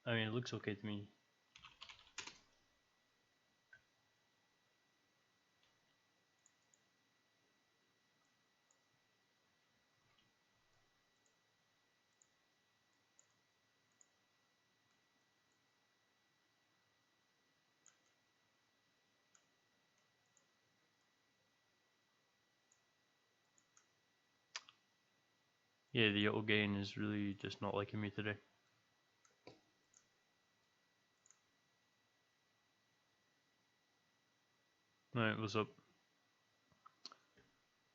I mean, it looks okay to me. Yeah, the auto gain is really just not liking me today. Alright, what's up?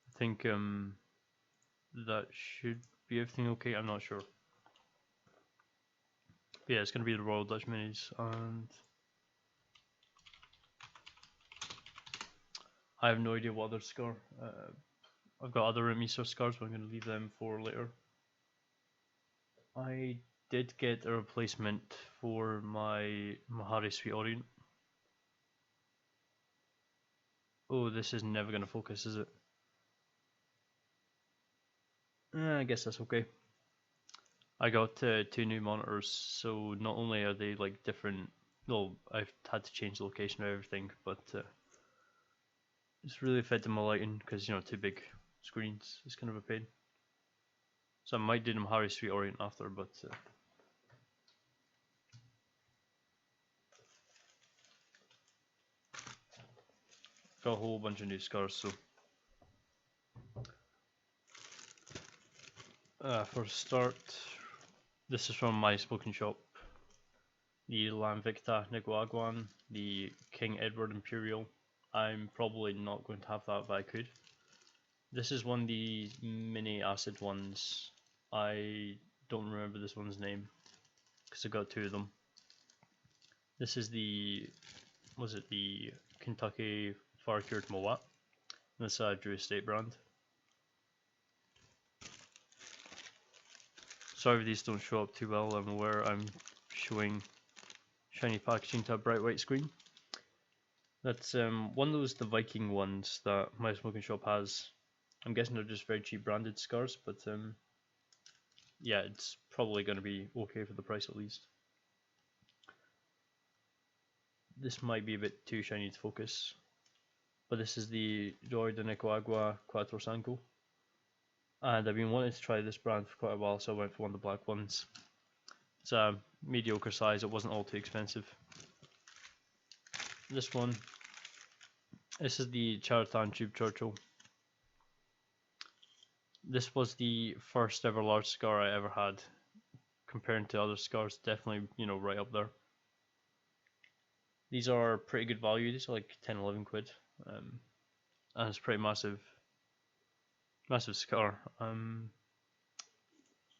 I think that should be everything okay. I'm not sure. But yeah, it's gonna be the Royal Dutch Minis, and I have no idea what other cigar. I've got other Ritmeester cigars, but I'm gonna leave them for later. I did get a replacement for my Mahari Sweet Orient. Oh, this is never gonna focus, is it? I guess that's okay. I got 2 new monitors, so not only are they like different, well, I've had to change the location of everything, but it's really affecting my lighting because, you know, 2 big screens is kind of a pain. So I might do them Mahari Sweet Orient after, but got a whole bunch of new cigars, so for a start, this is from my smoking shop. The Lamvicta Nicaraguan, the King Edward Imperial. I'm probably not going to have that, but I could. This is one of the mini acid ones. I don't remember this one's name because I got 2 of them. This is the, was it the Kentucky Far Cured Moet? This Drew Estate brand. Sorry if these don't show up too well. I'm aware I'm showing shiny packaging to a bright white screen. That's one of those the Viking ones that my smoking shop has. I'm guessing they're just very cheap branded cigars, but yeah, it's probably going to be okay for the price at least. This might be a bit too shiny to focus, but this is the Joy de Nicaragua Cuatro Sanco, and I've been wanting to try this brand for quite a while, so I went for one of the black ones. It's a mediocre size, it wasn't all too expensive. This one, this is the Charlatan Tube Churchill. This was the first ever large cigar I ever had. Comparing to other cigars, definitely, you know, right up there. These are pretty good value. These are like 10-11 quid, and it's pretty massive cigar.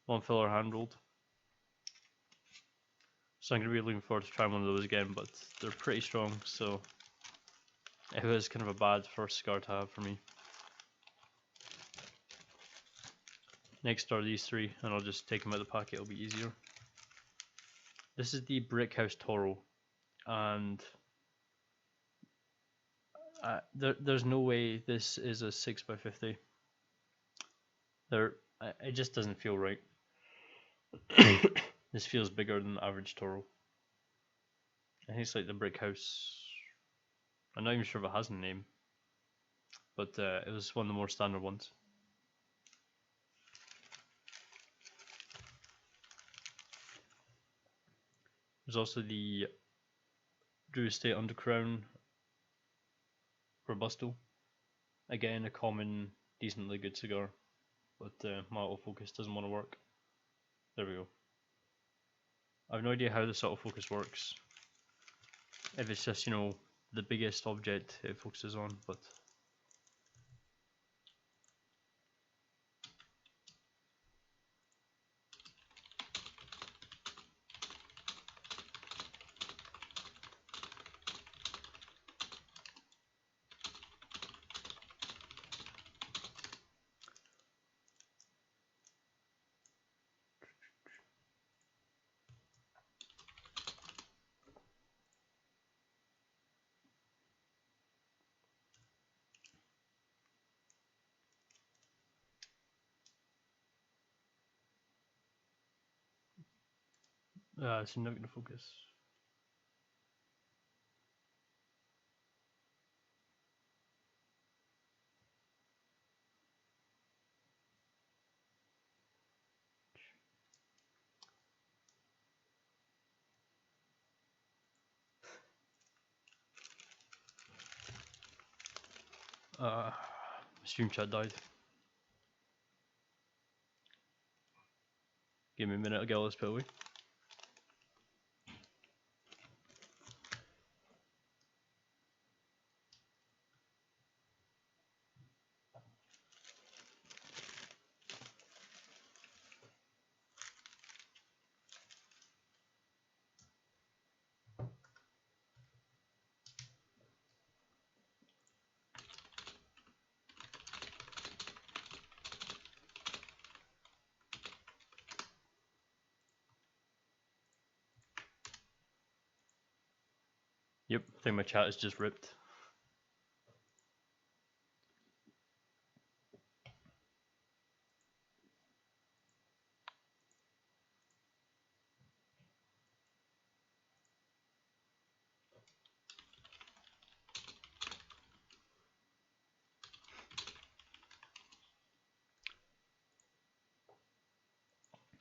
One filler hand rolled. So I'm gonna be looking forward to trying one of those again, but they're pretty strong, so it was kind of a bad first cigar to have for me. Next are these 3, and I'll just take them out of the packet, it'll be easier. This is the Brickhouse Toro, and there's no way this is a 6x50. It just doesn't feel right. This feels bigger than the average Toro. I think it's like the Brickhouse. I'm not even sure if it has a name, but it was one of the more standard ones. There's also the Drew Estate Undercrown Robusto. Again, a common, decently good cigar, but my autofocus doesn't want to work. There we go. I have no idea how this autofocus works. If it's just, you know, the biggest object it focuses on, but It's not gonna focus. Stream chat died. Give me a minute, I'll get all this put away. Yep, I think my chat is just ripped.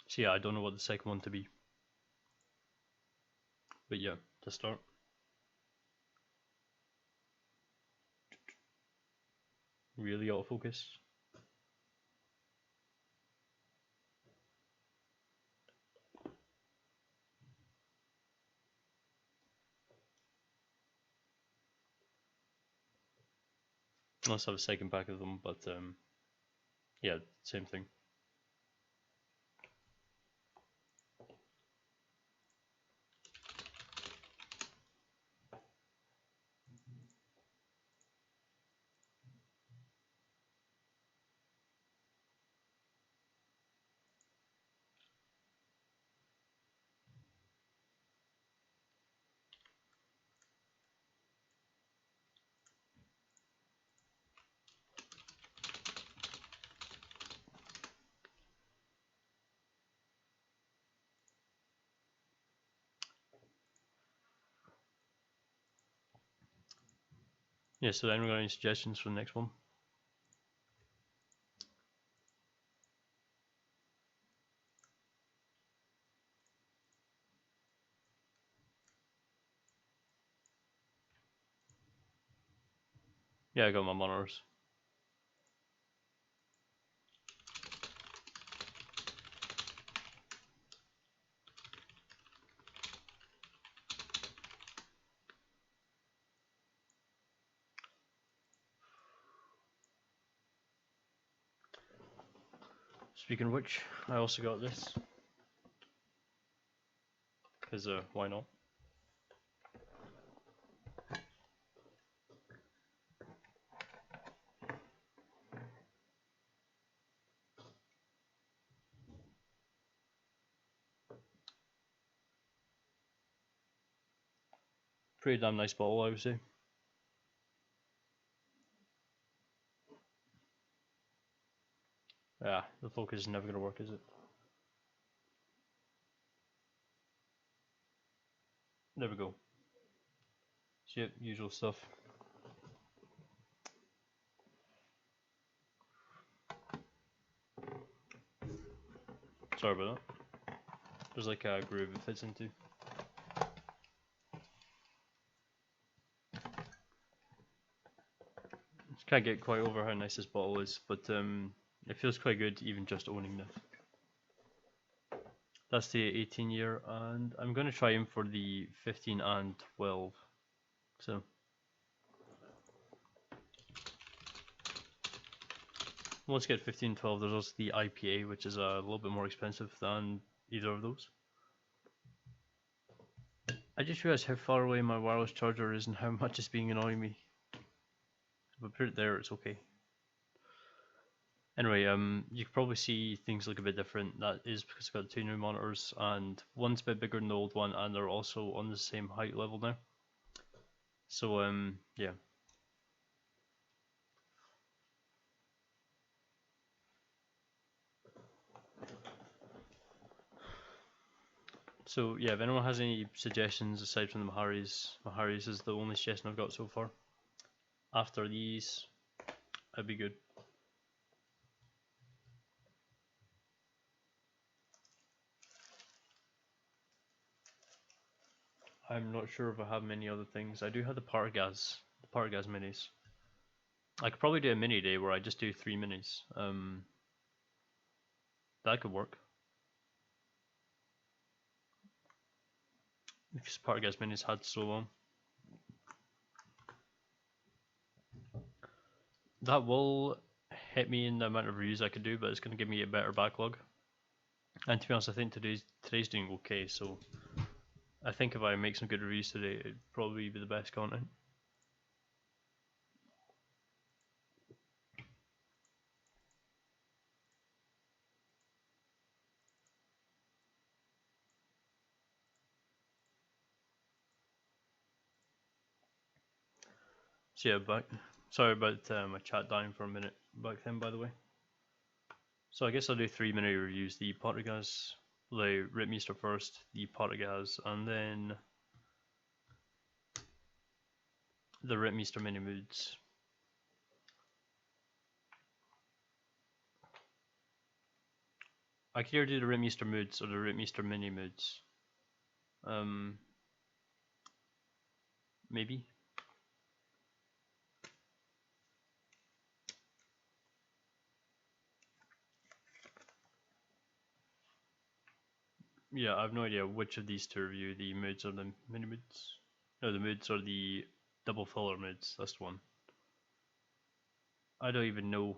So yeah, I don't know what the second one to be. But yeah, to start. Really autofocus. Let's have a second pack of them, but yeah, same thing. Yeah, so then we got any suggestions for the next one? Yeah, I got my monitors. Speaking of which, I also got this. Because why not? Pretty damn nice bottle, I would say. Yeah, the focus is never going to work, is it? There we go. So yep, usual stuff. Sorry about that. There's like a groove it fits into. Can't get quite over how nice this bottle is, but it feels quite good even just owning this. That's the 18 year, and I'm going to try him for the 15 and 12. So let's get 15 12. There's also the IPA, which is a little bit more expensive than either of those. I just realized how far away my wireless charger is and how much it's being annoying me. If I put it there, it's okay. Anyway, you can probably see things look a bit different. That is because I've got two new monitors, and one's a bit bigger than the old one, and they're also on the same height level now. So, yeah. So yeah, if anyone has any suggestions aside from the Maharis is the only suggestion I've got so far. After these, that'd be good. I'm not sure if I have many other things. I do have the Partagas minis. I could probably do a mini day where I just do 3 minis. That could work. Because Partagas minis had so long. That will hit me in the amount of reviews I could do, but it's going to give me a better backlog. And to be honest, I think today's doing okay, so I think if I make some good reviews today, it'd probably be the best content. So yeah, sorry about my chat dying for a minute back then, by the way. So I guess I'll do 3 mini reviews: the Portugas, the Ritmeester first, the Portugas, and then the Ritmeester Mini Moods. I could either do the Ritmeester Moods or the Ritmeester Mini Moods. Maybe. Yeah, I have no idea which of these to review, the moods or the mini moods. No, the moods or the double filler moods, that's the one. I don't even know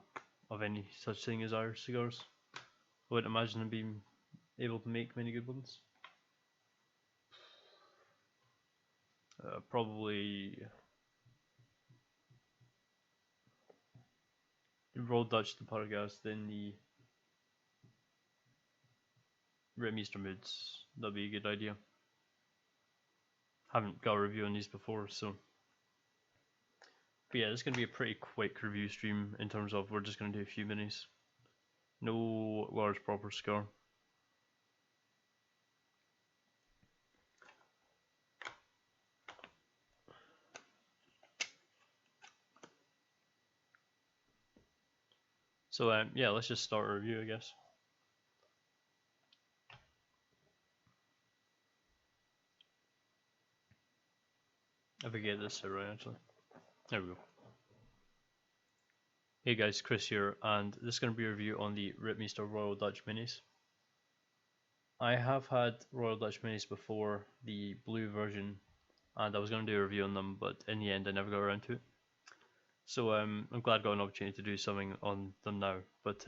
of any such thing as Irish cigars. I wouldn't imagine them being able to make many good ones. Probably the Royal Dutch, the Partagas, then the Ritmeester moods. That'd be a good idea. Haven't got a review on these before, so. But yeah, this is going to be a pretty quick review stream in terms of we're just going to do a few minis. No large proper cigar. So yeah, let's just start a review, I guess. If I get this right, actually. There we go. Hey guys, Chris here, and this is going to be a review on the Ritmeester Royal Dutch Minis. I have had Royal Dutch Minis before, the blue version, and I was going to do a review on them, but in the end I never got around to it. So I'm glad I got an opportunity to do something on them now, but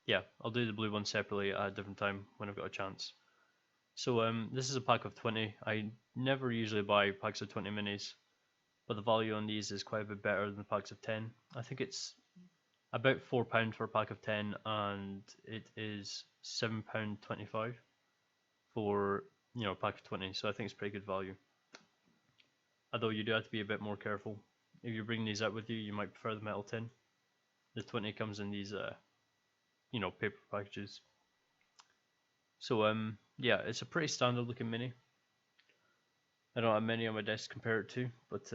yeah, I'll do the blue one separately at a different time when I've got a chance. So this is a pack of 20. I never usually buy packs of 20 minis, but the value on these is quite a bit better than the packs of 10. I think it's about £4 for a pack of 10, and it is £7.25 for a pack of 20. So I think it's pretty good value. Although you do have to be a bit more careful. If you bring these out with you, you might prefer the metal tin. The 20 comes in these, paper packages. So yeah, it's a pretty standard looking mini. I don't have many on my desk to compare it to, but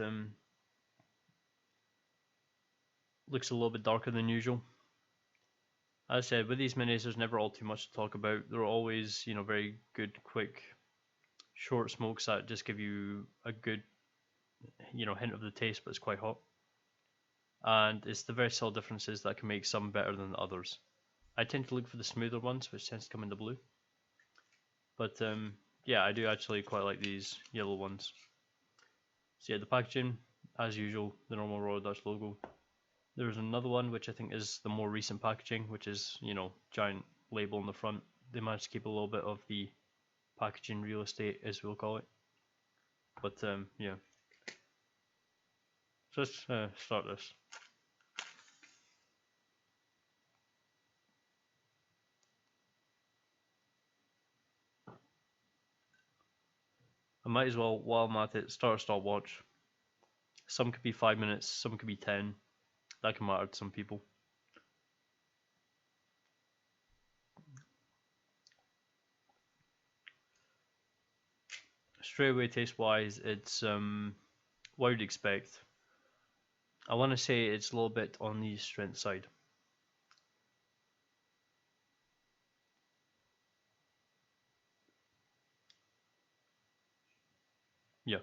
looks a little bit darker than usual. As I said, with these minis, there's never all too much to talk about. They're always, very good, quick, short smokes that just give you a good, hint of the taste, but it's quite hot. And it's the very subtle differences that can make some better than others. I tend to look for the smoother ones, which tends to come in the blue. But yeah, I do actually quite like these yellow ones. So yeah, the packaging, as usual, the normal Royal Dutch logo. There's another one which I think is the more recent packaging, which is, giant label on the front. They managed to keep a little bit of the packaging real estate, as we'll call it. But yeah. So let's start this. I might as well, while I'm at it, start a stopwatch. Some could be 5 minutes, some could be 10. That can matter to some people. straight away taste wise, it's what you'd expect. I want to say it's a little bit on the strength side. Yeah.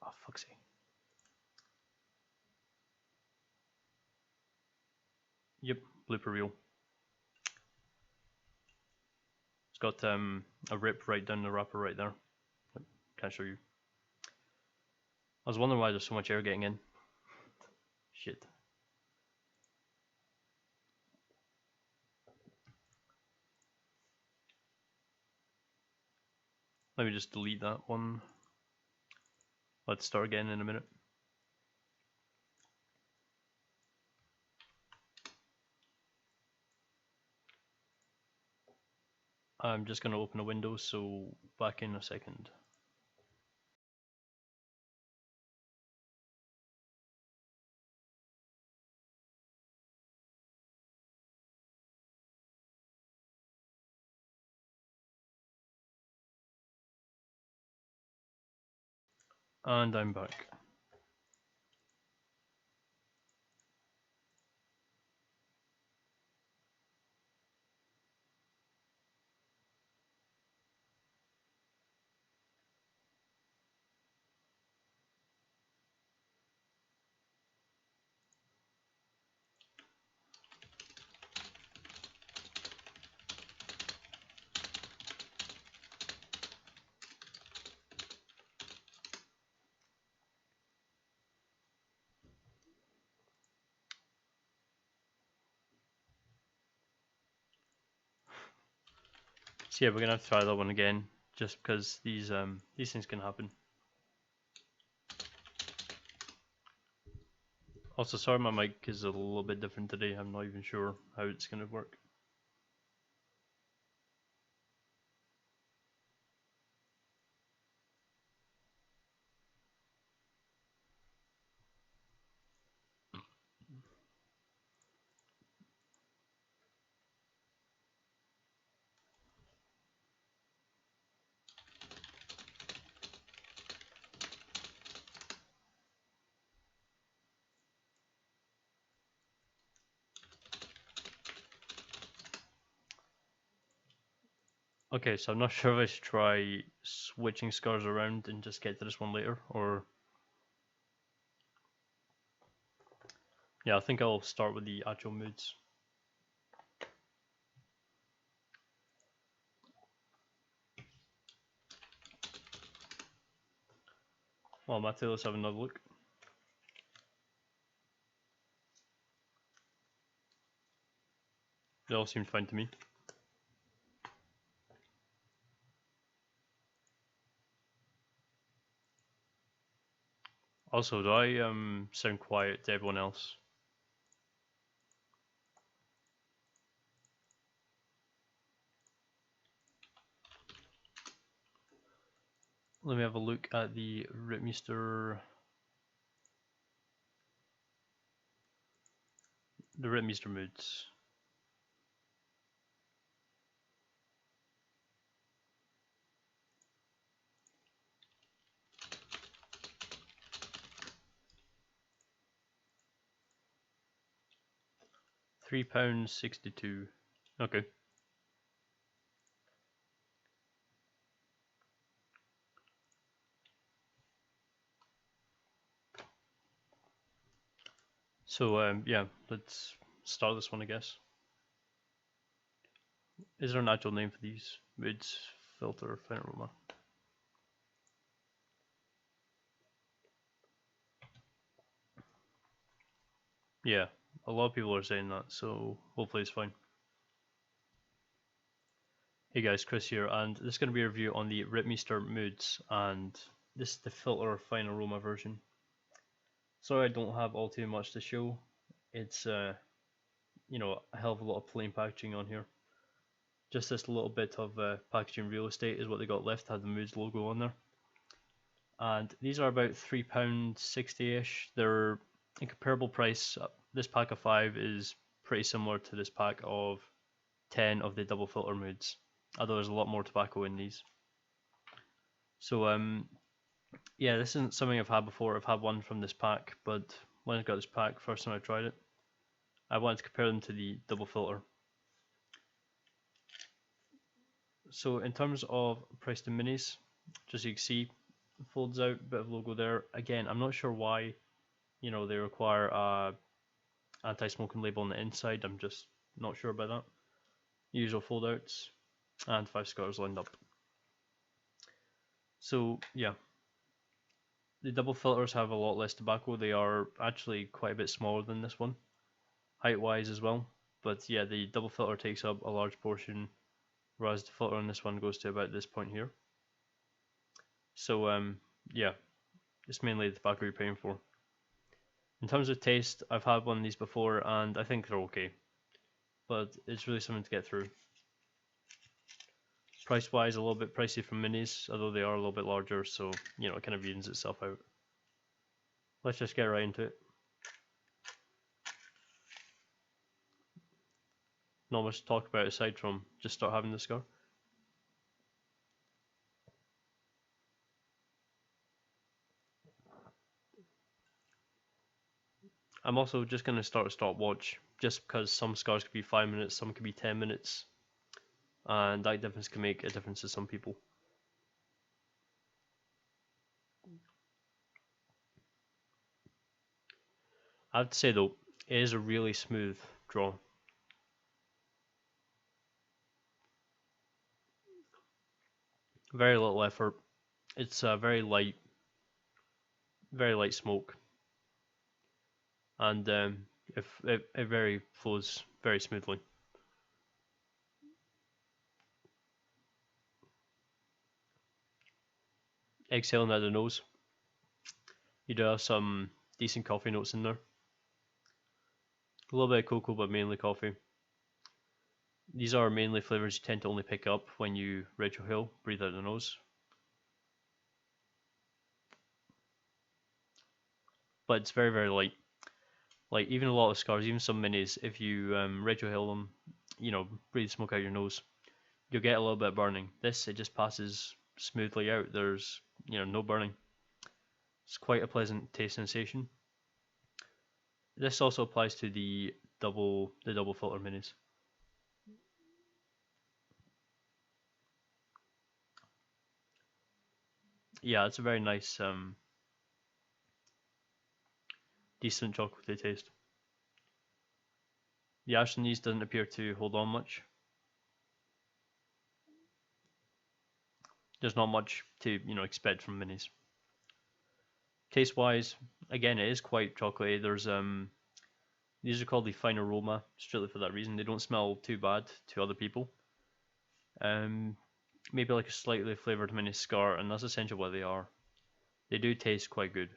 Oh, fuck's sake. Yep, blooper reel. It's got a rip right down the wrapper right there. Can't show you. I was wondering why there's so much air getting in. Shit. Let me just delete that one. Let's start again in a minute. I'm just going to open a window, so back in a second. And I'm back. So yeah, we're gonna have to try that one again, just because these things can happen. Also, sorry my mic is a little bit different today. I'm not even sure how it's gonna work. Okay, so I'm not sure if I should try switching cigars around and just get to this one later, or... Yeah, I think I'll start with the actual moods. Well, Matthew, let's have another look. They all seem fine to me. Also, do I sound quiet to everyone else? Let me have a look at the Ritmeester... The Ritmeester moods. £3.62. Okay. So yeah, let's start this one, I guess. Is there an actual name for these? Moods, filter, fine aroma. Yeah, a lot of people are saying that, so hopefully it's fine. Hey guys, Chris here, and this is going to be a review on the Ritmeester Moods, and this is the filter fine aroma version. Sorry I don't have all too much to show. It's you know, a hell of a lot of plain packaging on here. Just this little bit of packaging real estate is what they got left, had the Moods logo on there. And these are about £3.60ish. They're in comparable price, this pack of 5 is pretty similar to this pack of 10 of the double filter moods, although there's a lot more tobacco in these. So yeah, this isn't something I've had before. I've had one from this pack, but when I got this pack, first time I tried it, I wanted to compare them to the double filter. So in terms of price to minis, just so you can see, folds out, bit of logo there. Again, I'm not sure why, they require a anti-smoking label on the inside. I'm just not sure about that. Usual foldouts and 5 cigars lined up. So yeah, the double filters have a lot less tobacco. They are actually quite a bit smaller than this one, height-wise as well. But yeah, the double filter takes up a large portion, whereas the filter on this one goes to about this point here. So yeah, it's mainly the tobacco you're paying for. In terms of taste, I've had one of these before and I think they're okay, but it's really something to get through. Price wise, a little bit pricey from minis, although they are a little bit larger, so it kind of evens itself out. Let's just get right into it. Not much to talk about aside from just start having the cigar. I'm also just going to start a stopwatch, just because some cigars could be 5 minutes, some could be 10 minutes, and that difference can make a difference to some people. I have to say though, it is a really smooth draw. Very little effort. It's a very light smoke, and it very flows very smoothly. Exhaling out the nose, you do have some decent coffee notes in there. A little bit of cocoa, but mainly coffee. These are mainly flavors you tend to only pick up when you retrohale, breathe out the nose. But it's very, very light. Like even a lot of cigars, even some minis, if you retrohale them, breathe smoke out your nose, you'll get a little bit of burning. This, it just passes smoothly out. There's no burning. It's quite a pleasant taste sensation. This also applies to the double filter minis. Yeah, it's a very nice, decent chocolatey taste. The ash in these doesn't appear to hold on much. There's not much to expect from minis. Taste wise, again, it is quite chocolatey. There's these are called the fine aroma, strictly for that reason. They don't smell too bad to other people. Maybe like a slightly flavored mini cigar, and that's essentially what they are. They do taste quite good.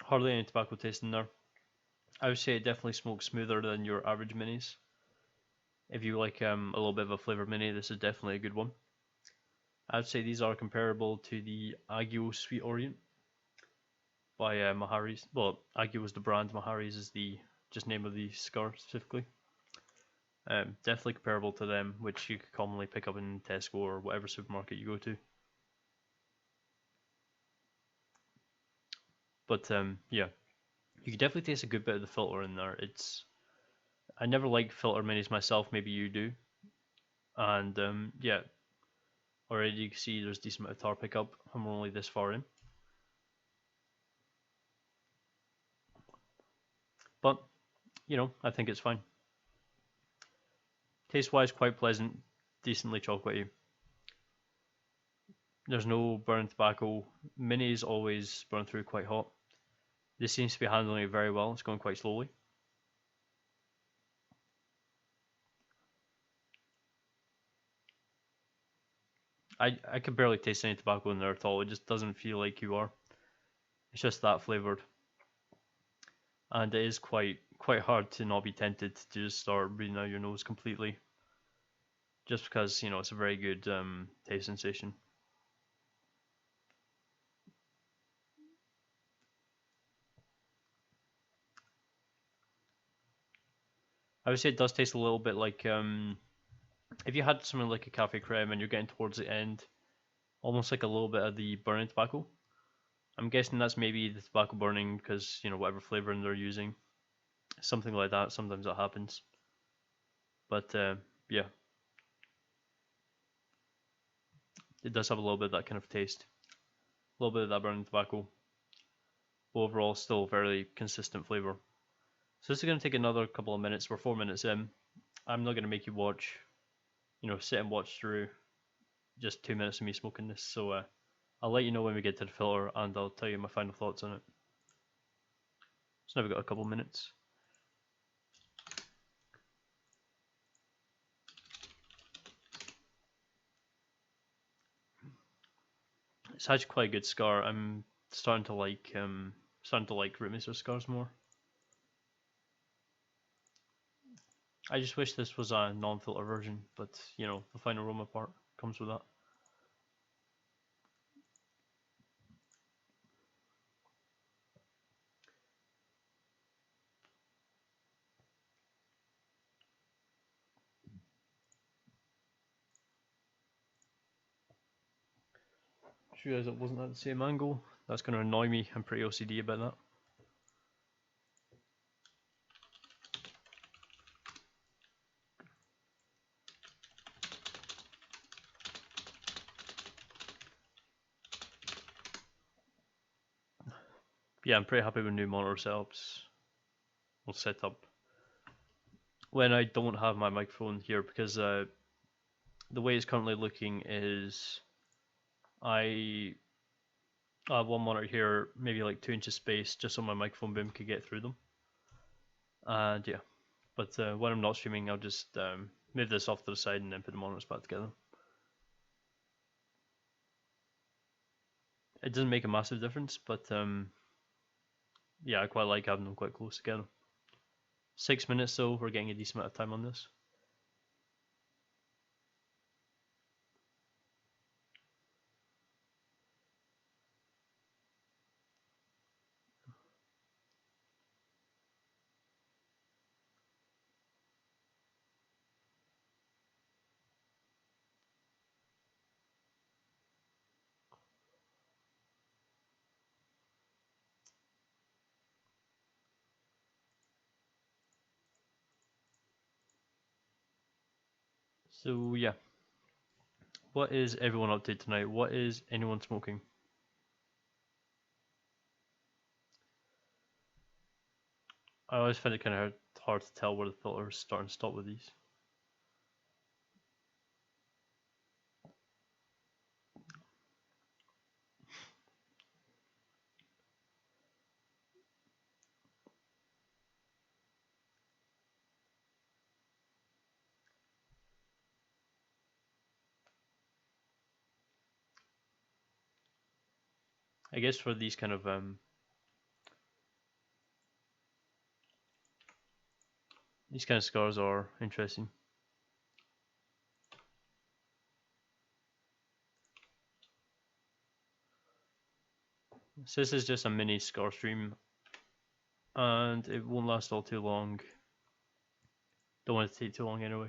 Hardly any tobacco taste in there. I would say it definitely smokes smoother than your average minis. If you like a little bit of a flavored mini, this is definitely a good one. I would say these are comparable to the Agio Sweet Orient by Mahari's. Well, Agio is the brand, Mahari's is the just name of the cigar specifically. Definitely comparable to them, which you could commonly pick up in Tesco or whatever supermarket you go to. But yeah, you can definitely taste a good bit of the filter in there. I never like filter minis myself. Maybe you do. And yeah, already you can see there's a decent amount of tar pickup. I'm only this far in. But I think it's fine. Taste wise, quite pleasant, decently chocolatey. There's no burnt tobacco. Minis always burn through quite hot. This seems to be handling it very well. It's going quite slowly. I could barely taste any tobacco in there at all. It just doesn't feel like you are. It's just that flavored. and it is quite hard to not be tempted to just start breathing out your nose completely, just because it's a very good taste sensation. I would say it does taste a little bit like if you had something like a cafe creme and you're getting towards the end, almost like a little bit of the burning tobacco. I'm guessing that's maybe the tobacco burning because whatever flavoring they're using, something like that. Sometimes that happens, but yeah, it does have a little bit of that kind of taste, a little bit of that burning tobacco. But overall, still very consistent flavor. So this is going to take another couple of minutes. We're 4 minutes in. I'm not going to make you watch, sit and watch through just 2 minutes of me smoking this. So I'll let you know when we get to the filter, and I'll tell you my final thoughts on it. So now we've got a couple of minutes. It's actually quite a good cigar. I'm starting to like Ritmeester cigars more. I just wish this was a non-filter version, but the fine aroma part comes with that. Just realised it wasn't at the same angle. That's going to annoy me. I'm pretty OCD about that. Yeah, I'm pretty happy with new monitor setups. We'll set up when I don't have my microphone here, because the way it's currently looking is I have one monitor here, maybe like 2 inches space, just so my microphone boom could get through them. And yeah, but when I'm not streaming, I'll just move this off to the side and then put the monitors back together. It doesn't make a massive difference, but yeah, I quite like having them quite close together. 6 minutes though, we're getting a decent amount of time on this. So yeah, what is everyone up to tonight? What is anyone smoking? I always find it kind of hard to tell where the filters start and stop with these. I guess for these kind of cigars are interesting. So this is just a mini cigar stream, and it won't last all too long. Don't want it to take too long anyway.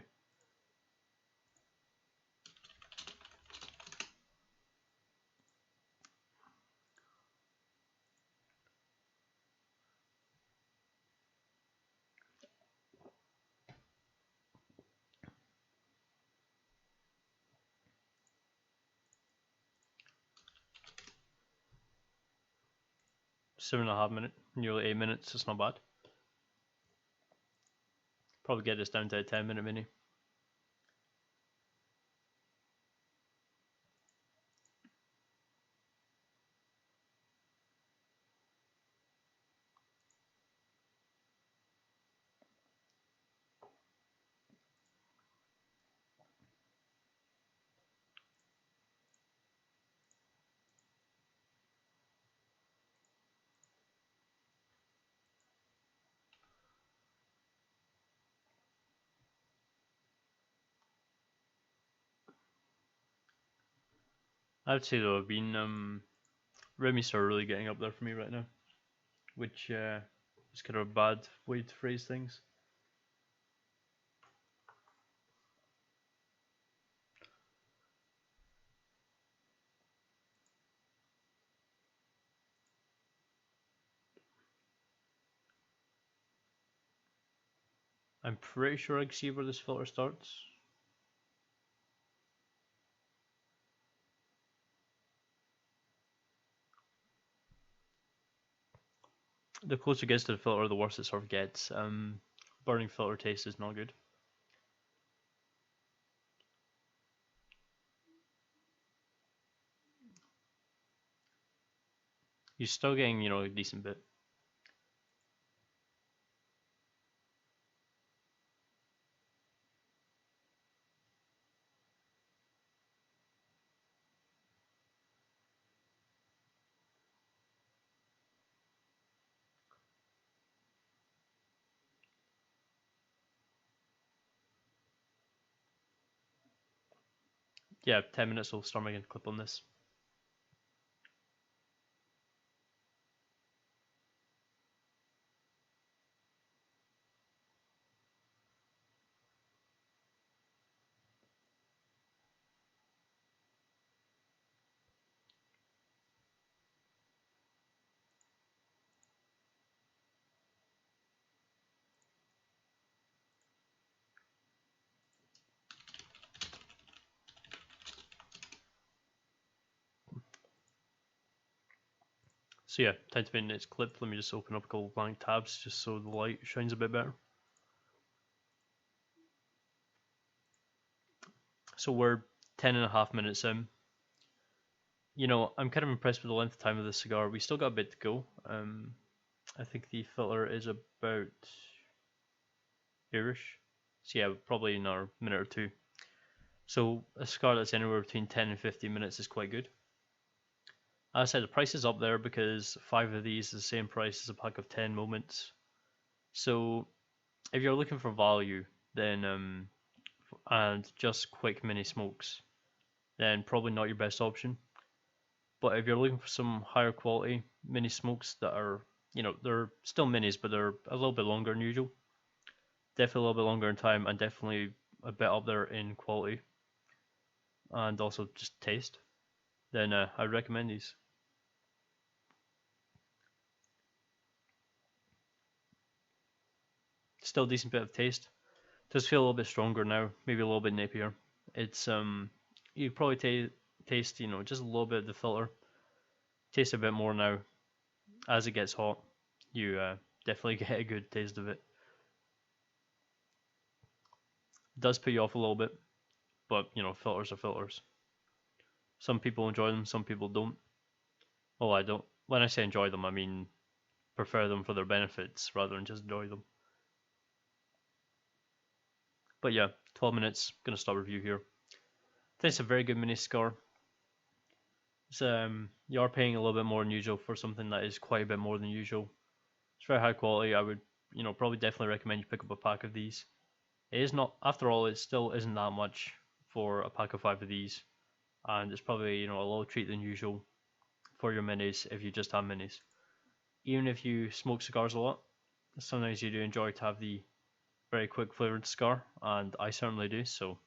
Seven and a half minutes, nearly 8 minutes. It's not bad. Probably get this down to a 10-minute mini. I would say though, I've been Ritmeester are really getting up there for me right now, which is kind of a bad way to phrase things. I'm pretty sure I can see where this filter starts. The closer it gets to the filter, the worse it sort of gets. Burning filter taste is not good. You're still getting, you know, a decent bit. Yeah, 10 minutes will start making a clip on this. So yeah, time to make its clip. Let me just open up a couple blank tabs just so the light shines a bit better. So we're 10.5 minutes in. You know, I'm kind of impressed with the length of time of the cigar. We still got a bit to go. I think the filter is about here-ish. So yeah, probably another minute or two. So a cigar that's anywhere between 10 and 15 minutes is quite good. As I said, the price is up there because 5 of these is the same price as a pack of 10 moments. So if you're looking for value, then and just quick mini smokes, then probably not your best option. But if you're looking for some higher quality mini smokes that are, you know, they're still minis, but they're a little bit longer than usual, definitely a little bit longer in time, and definitely a bit up there in quality, and also just taste, then I recommend these. Still a decent bit of taste. Does feel a little bit stronger now, maybe a little bit napier. It's you probably taste, you know, just a little bit of the filter. Taste a bit more now. As it gets hot, you definitely get a good taste of it. It does put you off a little bit, but you know, filters are filters. Some people enjoy them, some people don't. Well, I don't. When I say enjoy them, I mean prefer them for their benefits rather than just enjoy them. But yeah, 12 minutes. Gonna stop review here. I think it's a very good mini cigar. You are paying a little bit more than usual for something that is quite a bit more than usual. It's very high quality. I would, you know, probably definitely recommend you pick up a pack of these. It is not, after all, it still isn't that much for a pack of 5 of these, and it's probably, you know, a lower treat than usual for your minis if you just have minis. Even if you smoke cigars a lot, sometimes you do enjoy to have the very quick flavored cigar, and I certainly do. So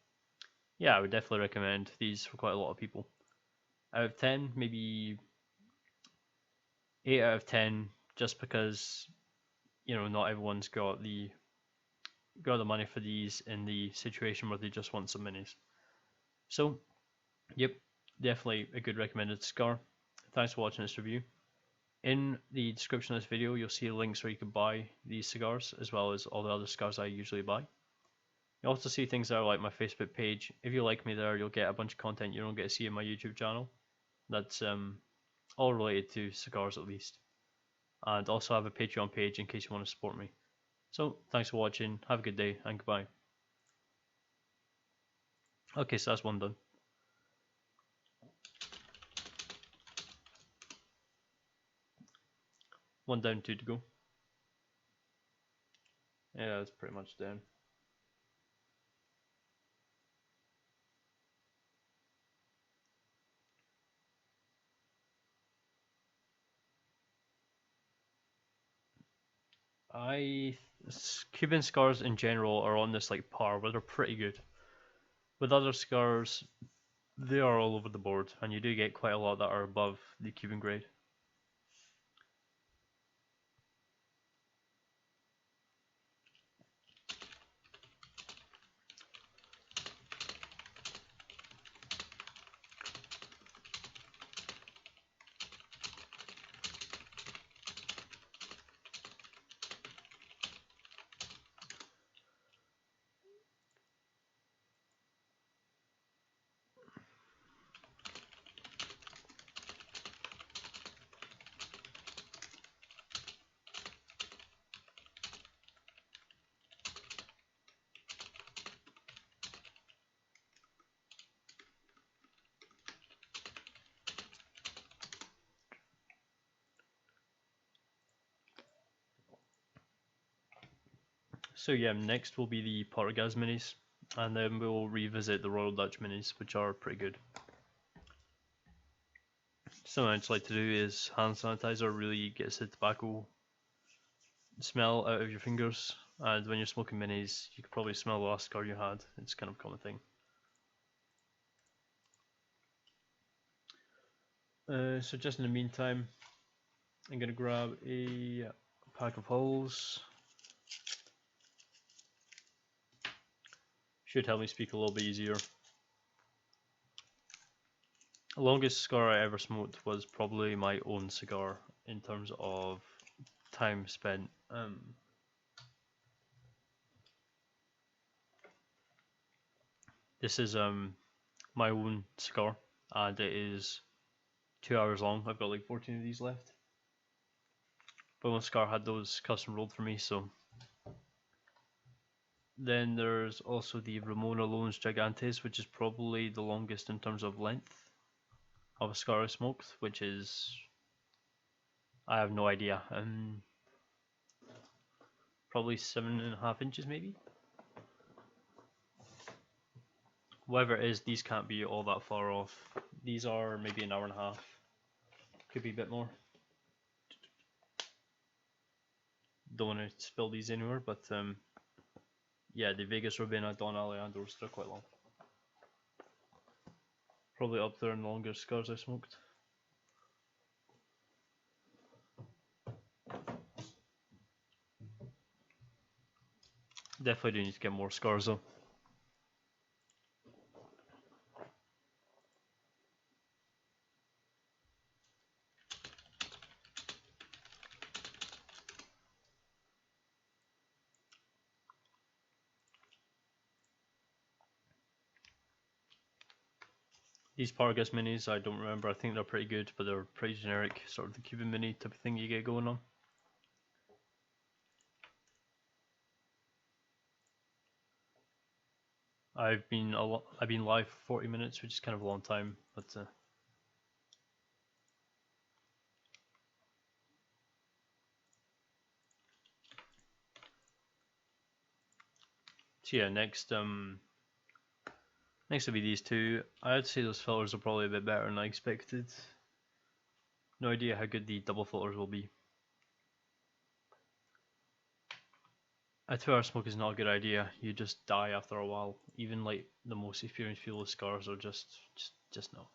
yeah, I would definitely recommend these for quite a lot of people. Out of 10, maybe 8 out of 10, just because, you know, not everyone's got the money for these in the situation where they just want some minis. So yep, definitely a good recommended cigar. Thanks for watching this review. In the description of this video, you'll see links where you can buy these cigars, as well as all the other cigars I usually buy. You'll also see things there like my Facebook page. If you like me there, you'll get a bunch of content you don't get to see in my YouTube channel. That's all related to cigars at least. And also have a Patreon page in case you want to support me. So, thanks for watching, have a good day, and goodbye. Okay, so that's one done. One down, 2 to go. Yeah, that's pretty much down. Cuban cigars in general are on this like par where they're pretty good. With other cigars, they are all over the board, and you do get quite a lot that are above the Cuban grade. So yeah, next will be the Portuguese minis, and then we'll revisit the Royal Dutch minis, which are pretty good. Something I'd like to do is hand sanitizer really gets the tobacco smell out of your fingers, and when you're smoking minis, you could probably smell the last cigar you had. It's kind of a common thing. So just in the meantime, I'm gonna grab a pack of hulls. Should help me speak a little bit easier. The longest cigar I ever smoked was probably my own cigar in terms of time spent. This is my own cigar, and it is 2 hours long. I've got like 14 of these left. But one cigar had those custom rolled for me, so. Then there's also the Ramon Alones Gigantes, which is probably the longest in terms of length of a cigar I smoked, which is, I have no idea, probably 7.5 inches maybe. Whatever it is, these can't be all that far off. These are maybe an hour and a half, could be a bit more. Don't want to spill these anywhere, but yeah, the Vegas Robina Don Alejandros, they're quite long. Probably up there in the longest cigars I smoked. Definitely do need to get more cigars though. These Pargas minis, I don't remember, I think they're pretty good, but they're pretty generic, sort of the Cuban mini type of thing you get going on. I've been live for 40 minutes, which is kind of a long time, but so yeah, next will be these two. I'd say those filters are probably a bit better than I expected. No idea how good the double filters will be. A 2 hour smoke is not a good idea. You just die after a while. Even like the most experienced people with scars are just no.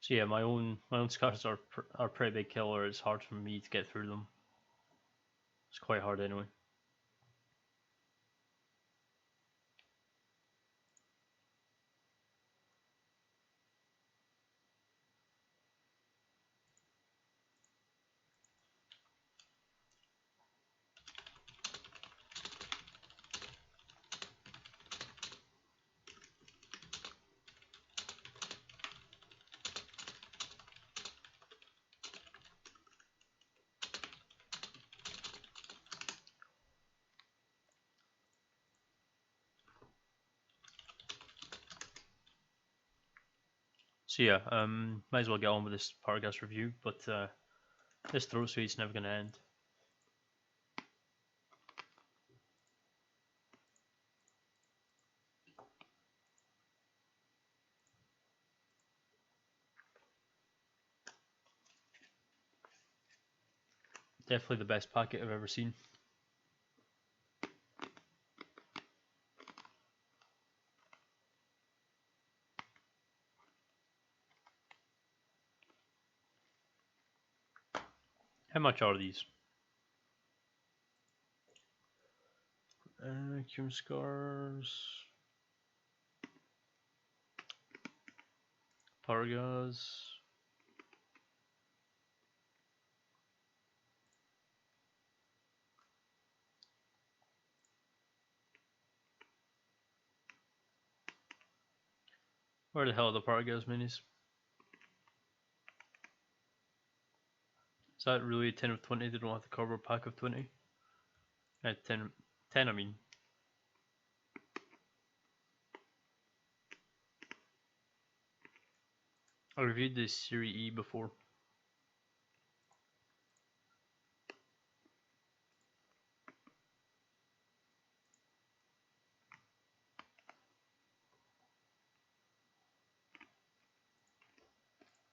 So yeah, my own scars are pretty big killer. It's hard for me to get through them. It's quite hard anyway. So yeah, might as well get on with this Pargas review, but this throat sweet's never going to end. Definitely the best packet I've ever seen. How much are these? Cigars, Pargas. Where the hell are the Pargas minis? Is that really a 10 of 20? They don't have the cardboard pack of 20? 10 I mean. I reviewed the Series E before.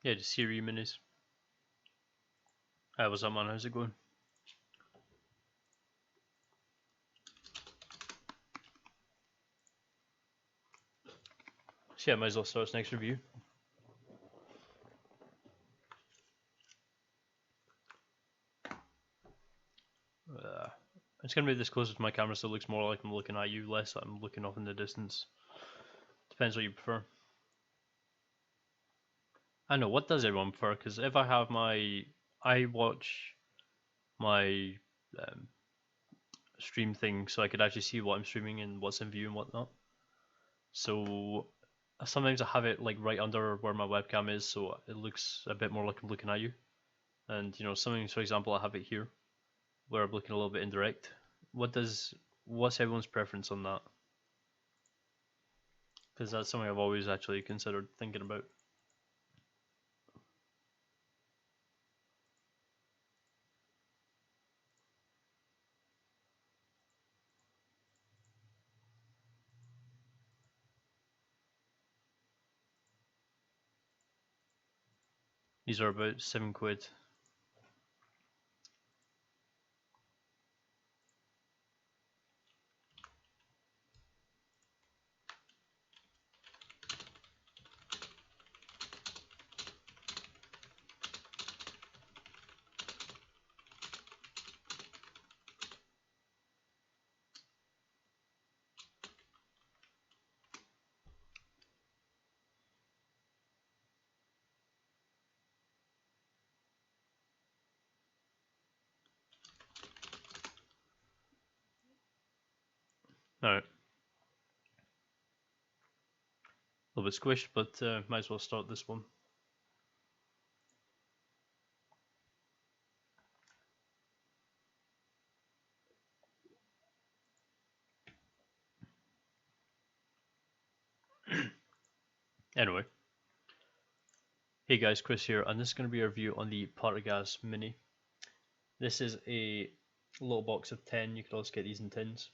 Yeah, the Series minis. What's up, man? How's it going? So yeah, might as well start this next review. It's gonna be this closer to my camera, so it looks more like I'm looking at you, less like I'm looking off in the distance. Depends what you prefer. I know, what does everyone prefer? Because if I watch my stream thing so I could actually see what I'm streaming and what's in view and whatnot. So sometimes I have it like right under where my webcam is, so it looks a bit more like I'm looking at you. And you know, sometimes, for example, I have it here where I'm looking a little bit indirect. What's everyone's preference on that? Because that's something I've always actually considered thinking about. These are about £7. Alright. A little bit squished, but might as well start this one. Anyway. Hey guys, Chris here, and this is going to be a review on the Partagas Mini. This is a little box of 10, you could also get these in tins.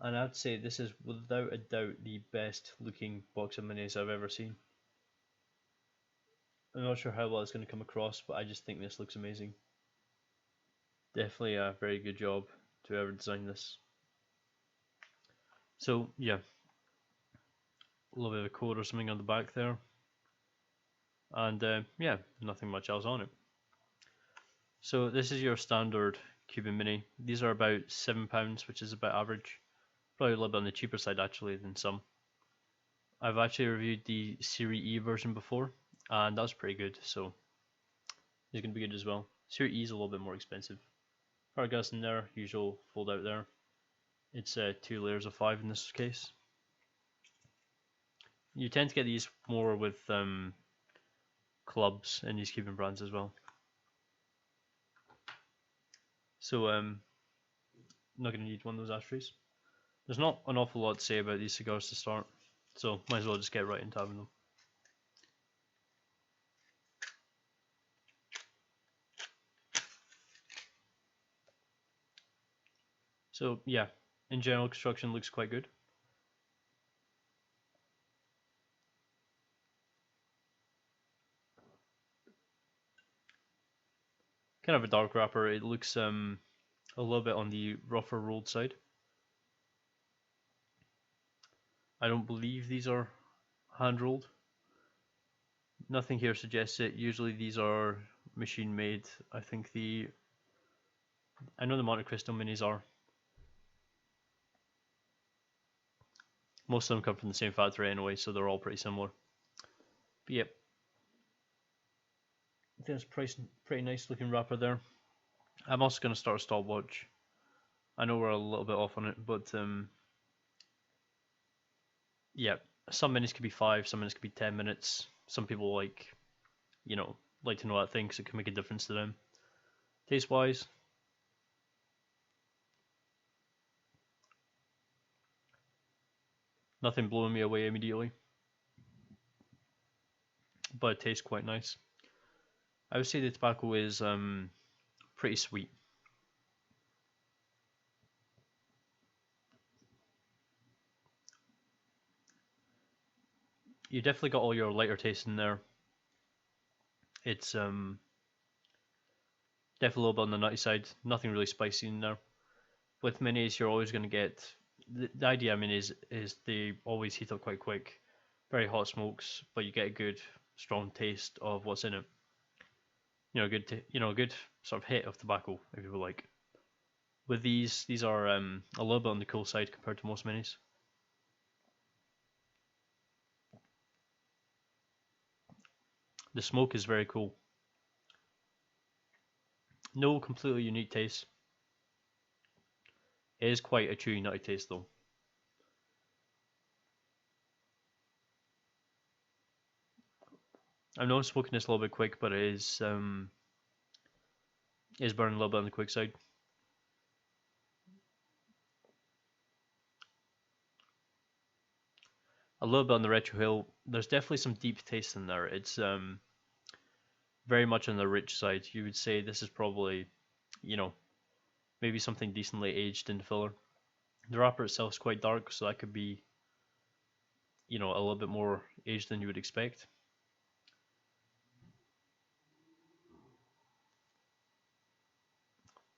And I'd say this is without a doubt the best looking box of minis I've ever seen. I'm not sure how well it's going to come across, but I just think this looks amazing. Definitely a very good job to whoever designed this. So yeah, a little bit of a code or something on the back there. And yeah, nothing much else on it. So this is your standard Cuban Mini. These are about £7, which is about average. Probably a little bit on the cheaper side actually than some. I've actually reviewed the Series E version before, and that was pretty good, so it's going to be good as well. Series E is a little bit more expensive. Pargas in there, usual fold out there. It's 2 layers of 5 in this case. You tend to get these more with clubs and these Cuban brands as well. So I'm not going to need one of those ashtrays. There's not an awful lot to say about these cigars to start, so might as well just get right into having them. So yeah, in general, construction looks quite good. Kind of a dark wrapper. It looks a little bit on the rougher rolled side. I don't believe these are hand rolled. Nothing here suggests it. Usually these are machine made. I know the Monte Cristo minis are. Most of them come from the same factory anyway, so they're all pretty similar. But yep, I think it's pretty nice looking wrapper there. I'm also going to start a stopwatch. I know we're a little bit off on it, but yeah, some minis could be 5, some minis could be 10 minutes. Some people like to know that thing because it can make a difference to them. Taste wise, nothing blowing me away immediately, but it tastes quite nice. I would say the tobacco is pretty sweet. You definitely got all your lighter taste in there. It's definitely a little bit on the nutty side. Nothing really spicy in there. With minis, you're always going to get the idea. I mean, is they always heat up quite quick, very hot smokes, but you get a good strong taste of what's in it. A good sort of hit of tobacco, if you would like. With these are a little bit on the cool side compared to most minis. The smoke is very cool. No completely unique taste. It is quite a chewy, nutty taste though. I know I'm smoking this a little bit quick, but it is burning a little bit on the quick side. A little bit on the retro hill. There's definitely some deep taste in there. It's very much on the rich side. You would say this is probably, maybe something decently aged in filler. The wrapper itself is quite dark, so that could be, a little bit more aged than you would expect.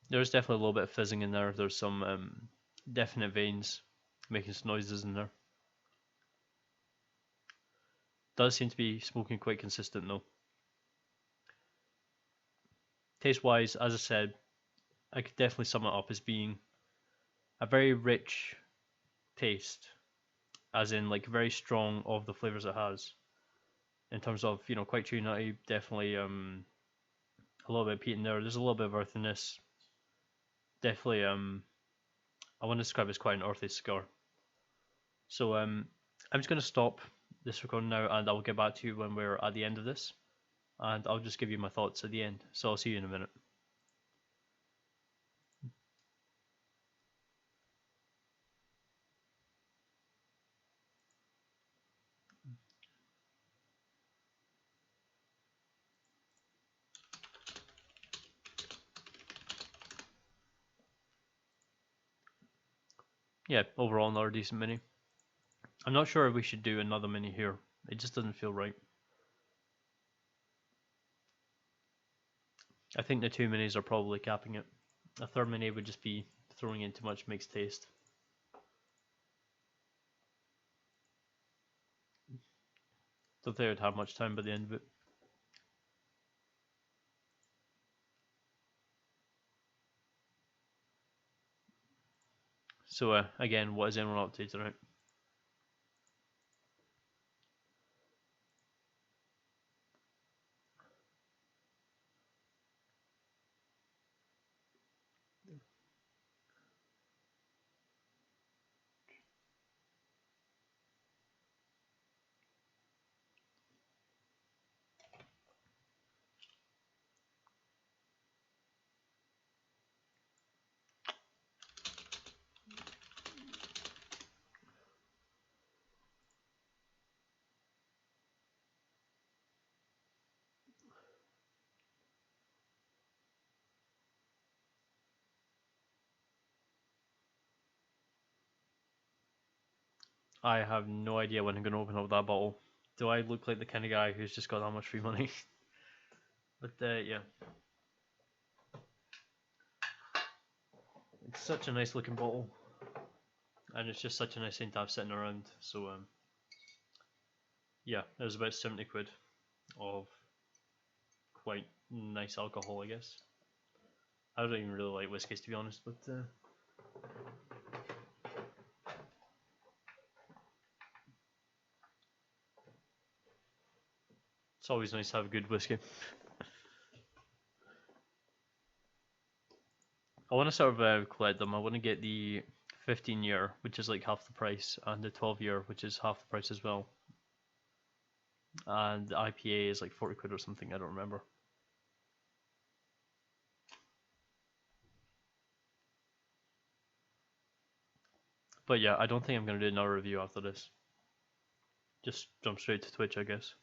There's definitely a little bit of fizzing in there. There's some definite veins making some noises in there. Does seem to be smoking quite consistent though. Taste wise, as I said, I could definitely sum it up as being a very rich taste, as in like very strong of the flavors it has. In terms of quite chewy nutty, definitely a little bit of peat in there. There's a little bit of earthiness. Definitely I want to describe it as quite an earthy cigar. So I'm just going to stop this recording now, and I'll get back to you when we're at the end of this, and I'll just give you my thoughts at the end. So I'll see you in a minute. Yeah, overall another decent mini. I'm not sure if we should do another mini here. It just doesn't feel right. I think the 2 minis are probably capping it. A third mini would just be throwing in too much mixed taste. Don't think I'd have much time by the end of it. So again, what is anyone up to tonight? I have no idea when I'm going to open up that bottle. Do I look like the kind of guy who's just got that much free money? But yeah, it's such a nice looking bottle, and it's just such a nice thing to have sitting around. So yeah, it was about 70 quid of quite nice alcohol, I guess. I don't even really like whiskies, to be honest, but it's always nice to have a good whiskey. I want to sort of collect them. I want to get the 15-year, which is like half the price, and the 12-year, which is half the price as well. And the IPA is like 40 quid or something, I don't remember. But yeah, I don't think I'm going to do another review after this. Just jump straight to Twitch, I guess.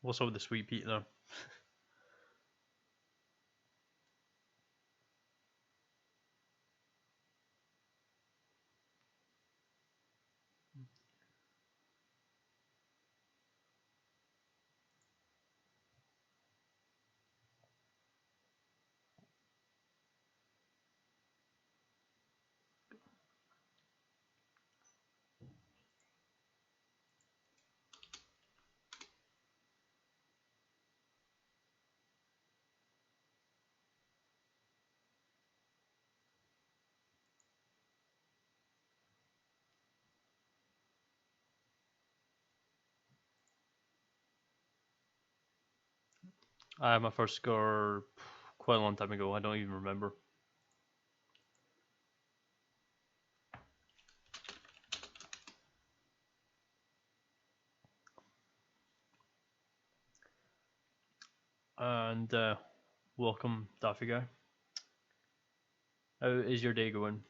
What's up with the sweet Pete there? I had my first cigar quite a long time ago. I don't even remember. And welcome, Daffy Guy. How is your day going?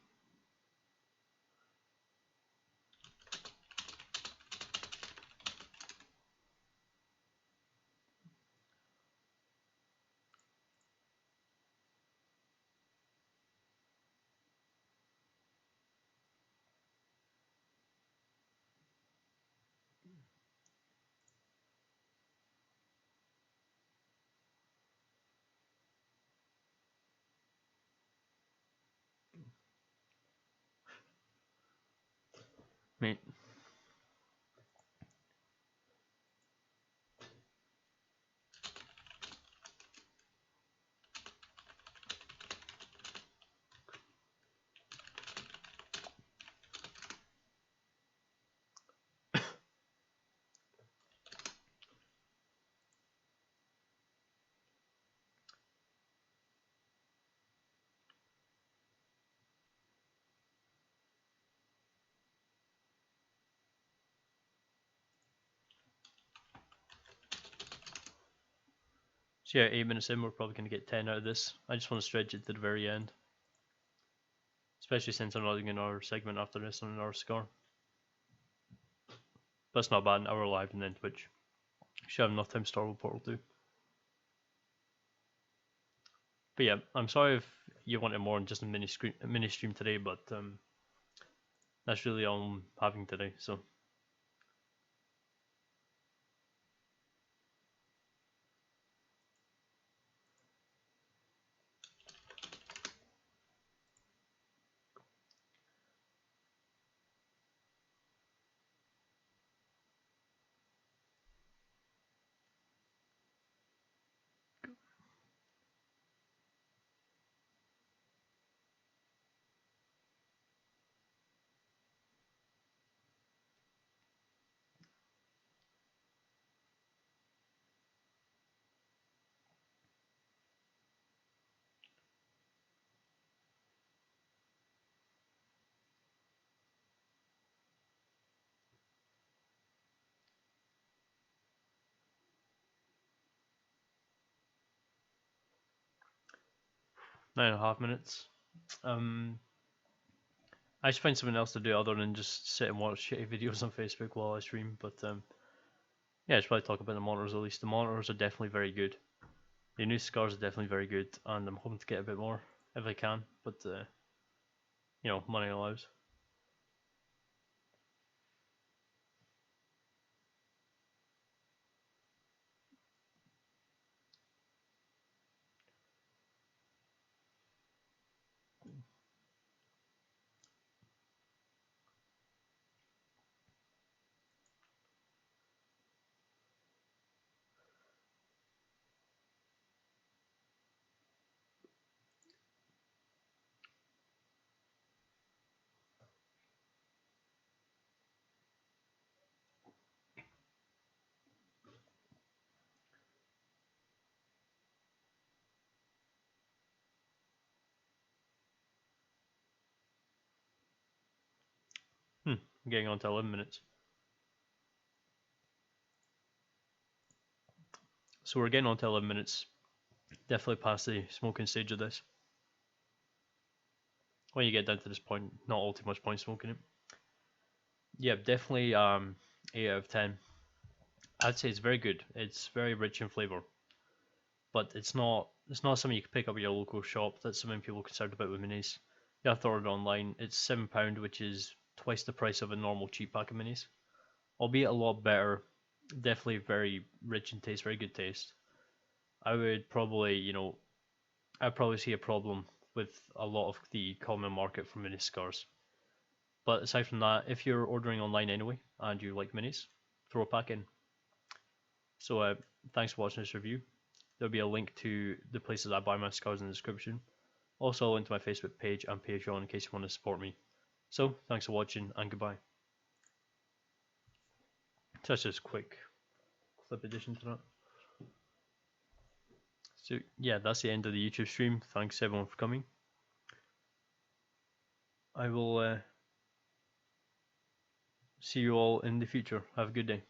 Mate. So yeah, 8 minutes in, we're probably going to get 10 out of this. I just want to stretch it to the very end. Especially since I'm not doing another segment after this on another score. But it's not bad, an hour live and then Twitch. Should have enough time to start with Portal 2. But yeah, I'm sorry if you wanted more than just a mini stream today, but that's really all I'm having today, so. 9.5 minutes. I should find something else to do other than just sit and watch shitty videos on Facebook while I stream. But yeah, I should probably talk about the monitors at least. The monitors are definitely very good. The new Cigars are definitely very good, and I'm hoping to get a bit more if I can. But money allows. I'm getting on to 11 minutes. So we're getting on to 11 minutes. Definitely past the smoking stage of this. When you get down to this point, not all too much point smoking it. Yeah, definitely 8 out of 10. I'd say it's very good. It's very rich in flavor, but it's not something you can pick up at your local shop. That's something people are concerned about with minis. You have to order it online. It's £7, which is twice the price of a normal cheap pack of minis, albeit a lot better. Definitely very rich in taste, very good taste. I would probably, I'd probably see a problem with a lot of the common market for mini cigars. But aside from that, if you're ordering online anyway and you like minis, throw a pack in. So thanks for watching this review. There'll be a link to the places I buy my cigars in the description. Also a link to my Facebook page and Patreon in case you want to support me. So thanks for watching and goodbye. Such a quick clip addition to that. So yeah, that's the end of the YouTube stream. Thanks everyone for coming. I will see you all in the future. Have a good day.